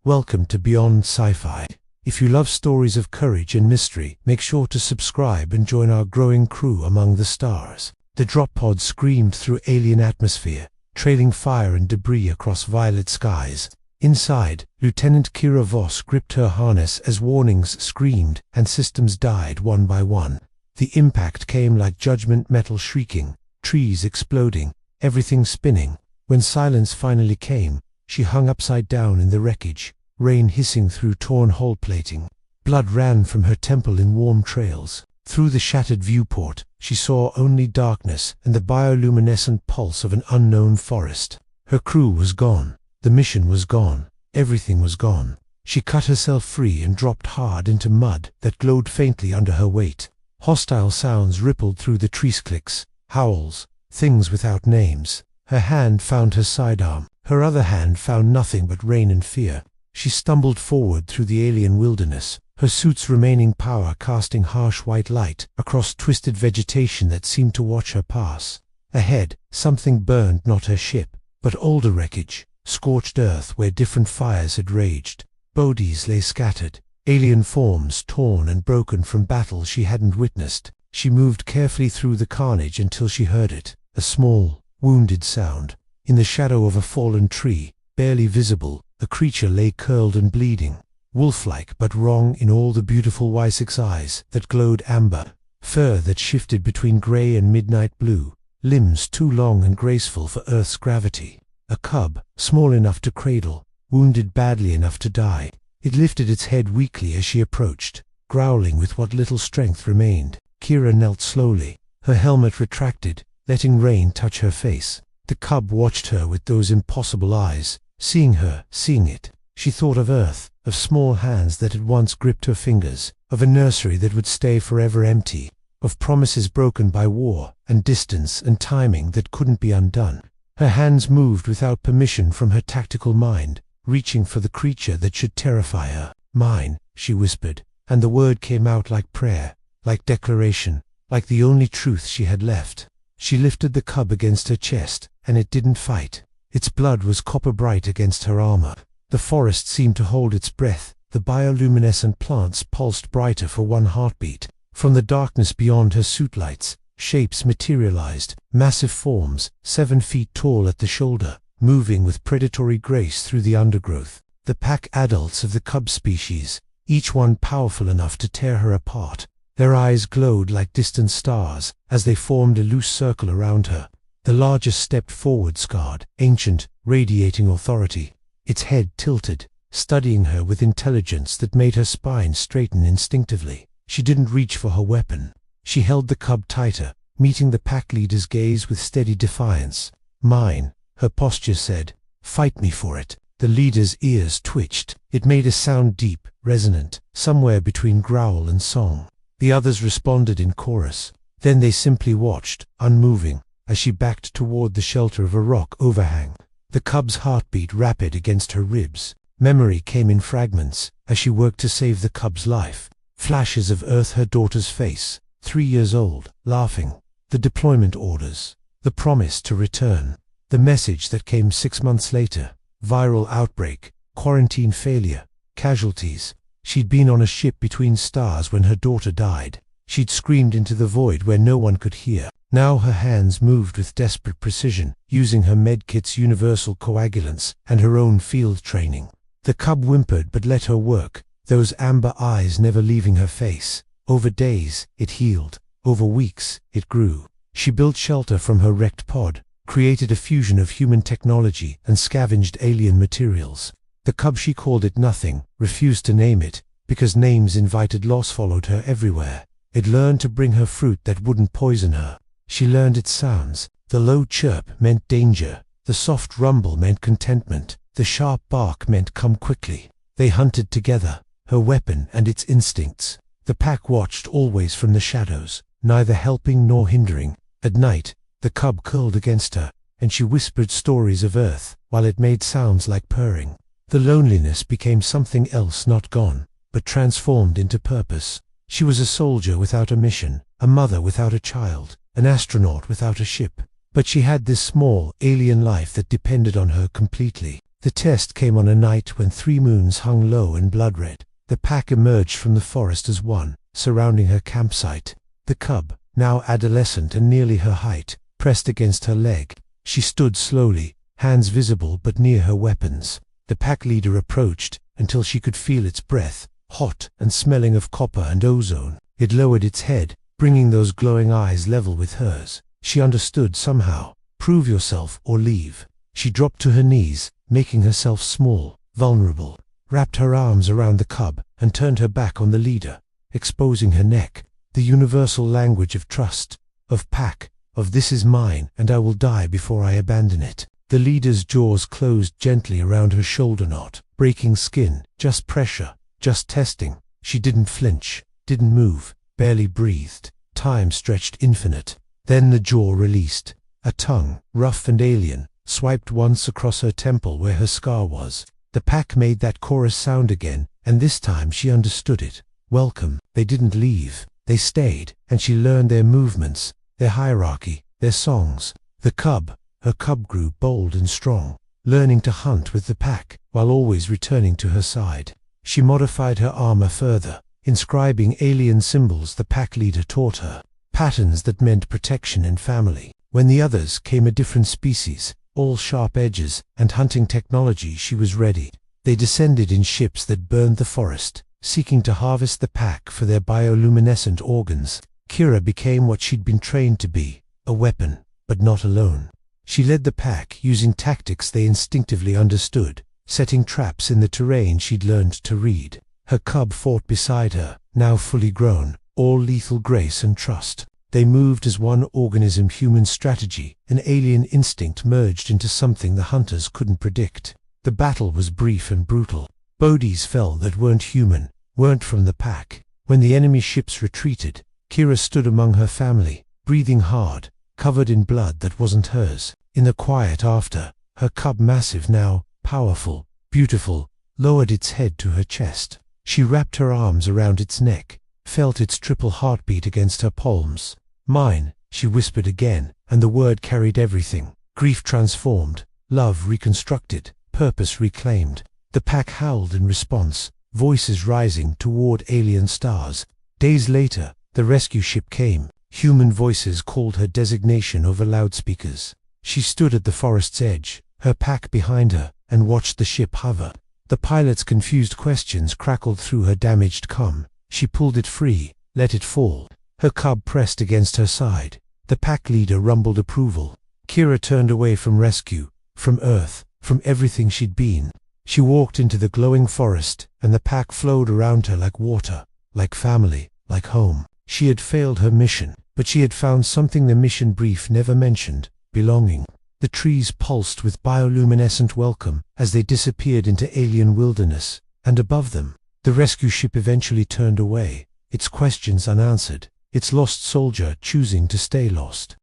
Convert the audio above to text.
Welcome to Beyond SciFi. If you love stories of courage and mystery, make sure to subscribe and join our growing crew among the stars. The drop pod screamed through alien atmosphere, trailing fire and debris across violet skies. Inside, Lieutenant Kira Voss gripped her harness as warnings screamed and systems died one by one. The impact came like judgment metal shrieking, trees exploding, everything spinning. When silence finally came, she hung upside down in the wreckage, rain hissing through torn hull plating. Blood ran from her temple in warm trails. Through the shattered viewport, she saw only darkness and the bioluminescent pulse of an unknown forest. Her crew was gone. The mission was gone. Everything was gone. She cut herself free and dropped hard into mud that glowed faintly under her weight. Hostile sounds rippled through the tree clicks, howls, things without names. Her hand found her sidearm. Her other hand found nothing but rain and fear. She stumbled forward through the alien wilderness, her suit's remaining power casting harsh white light across twisted vegetation that seemed to watch her pass. Ahead, something burned not her ship, but older wreckage, scorched earth where different fires had raged. Bodies lay scattered, alien forms torn and broken from battles she hadn't witnessed. She moved carefully through the carnage until she heard it, a small, wounded sound. In the shadow of a fallen tree, barely visible, a creature lay curled and bleeding, wolf-like but wrong in all the beautiful Wysek's eyes that glowed amber, fur that shifted between grey and midnight blue, limbs too long and graceful for Earth's gravity. A cub, small enough to cradle, wounded badly enough to die. It lifted its head weakly as she approached, growling with what little strength remained. Kira knelt slowly, her helmet retracted, letting rain touch her face. The cub watched her with those impossible eyes, seeing her, seeing it. She thought of Earth, of small hands that had once gripped her fingers, of a nursery that would stay forever empty, of promises broken by war and distance and timing that couldn't be undone. Her hands moved without permission from her tactical mind, reaching for the creature that should terrify her. "Mine," she whispered, and the word came out like prayer, like declaration, like the only truth she had left. She lifted the cub against her chest, and it didn't fight. Its blood was copper-bright against her armor. The forest seemed to hold its breath. The bioluminescent plants pulsed brighter for one heartbeat. From the darkness beyond her suit lights, shapes materialized, massive forms, 7 feet tall at the shoulder, moving with predatory grace through the undergrowth. The pack adults of the cub species, each one powerful enough to tear her apart. Their eyes glowed like distant stars as they formed a loose circle around her. The largest stepped forward scarred, ancient, radiating authority. Its head tilted, studying her with intelligence that made her spine straighten instinctively. She didn't reach for her weapon. She held the cub tighter, meeting the pack leader's gaze with steady defiance. "Mine," her posture said. "Fight me for it." The leader's ears twitched. It made a sound deep, resonant, somewhere between growl and song. The others responded in chorus. Then they simply watched, unmoving, as she backed toward the shelter of a rock overhang. The cub's heartbeat rapid against her ribs. Memory came in fragments as she worked to save the cub's life. Flashes of Earth, her daughter's face, 3 years old, laughing. The deployment orders. The promise to return. The message that came 6 months later. Viral outbreak, quarantine failure, casualties. She'd been on a ship between stars when her daughter died. She'd screamed into the void where no one could hear. Now her hands moved with desperate precision, using her medkit's universal coagulants and her own field training. The cub whimpered but let her work, those amber eyes never leaving her face. Over days, it healed. Over weeks, it grew. She built shelter from her wrecked pod, created a fusion of human technology and scavenged alien materials. The cub, she called it nothing, refused to name it, because names invited loss followed her everywhere. It learned to bring her fruit that wouldn't poison her. She learned its sounds. The low chirp meant danger. The soft rumble meant contentment. The sharp bark meant come quickly. They hunted together, her weapon and its instincts. The pack watched always from the shadows, neither helping nor hindering. At night, the cub curled against her, and she whispered stories of Earth, while it made sounds like purring. The loneliness became something else, not gone, but transformed into purpose. She was a soldier without a mission, a mother without a child, an astronaut without a ship. But she had this small, alien life that depended on her completely. The test came on a night when 3 moons hung low and blood-red. The pack emerged from the forest as one, surrounding her campsite. The cub, now adolescent and nearly her height, pressed against her leg. She stood slowly, hands visible but near her weapons. The pack leader approached until she could feel its breath, hot and smelling of copper and ozone. It lowered its head, bringing those glowing eyes level with hers. She understood somehow. Prove yourself or leave. She dropped to her knees, making herself small, vulnerable, wrapped her arms around the cub, and turned her back on the leader, exposing her neck. The universal language of trust, of pack, of this is mine and I will die before I abandon it. The leader's jaws closed gently around her shoulder knot, breaking skin, just pressure, just testing. She didn't flinch, didn't move, barely breathed. Time stretched infinite. Then the jaw released. A tongue, rough and alien, swiped once across her temple where her scar was. The pack made that chorus sound again, and this time she understood it. Welcome. They didn't leave. They stayed, and she learned their movements, their hierarchy, their songs. Her cub grew bold and strong, learning to hunt with the pack, while always returning to her side. She modified her armor further, inscribing alien symbols the pack leader taught her, patterns that meant protection and family. When the others came, a different species, all sharp edges and hunting technology, she was ready. They descended in ships that burned the forest, seeking to harvest the pack for their bioluminescent organs. Kira became what she'd been trained to be, a weapon, but not alone. She led the pack using tactics they instinctively understood, setting traps in the terrain she'd learned to read. Her cub fought beside her, now fully grown, all lethal grace and trust. They moved as one organism, human strategy, an alien instinct merged into something the hunters couldn't predict. The battle was brief and brutal. Bodies fell that weren't human, weren't from the pack. When the enemy ships retreated, Kira stood among her family, breathing hard, covered in blood that wasn't hers. In the quiet after, her cub, massive now, powerful, beautiful, lowered its head to her chest. She wrapped her arms around its neck, felt its triple heartbeat against her palms. Mine, she whispered again, and the word carried everything. Grief transformed, love reconstructed, purpose reclaimed. The pack howled in response, voices rising toward alien stars. Days later, the rescue ship came. Human voices called her designation over loudspeakers. She stood at the forest's edge, her pack behind her, and watched the ship hover. The pilot's confused questions crackled through her damaged comm. She pulled it free, let it fall. Her cub pressed against her side. The pack leader rumbled approval. Kira turned away from rescue, from Earth, from everything she'd been. She walked into the glowing forest, and the pack flowed around her like water, like family, like home. She had failed her mission, but she had found something the mission brief never mentioned: belonging. The trees pulsed with bioluminescent welcome as they disappeared into alien wilderness, and above them, the rescue ship eventually turned away, its questions unanswered, its lost soldier choosing to stay lost.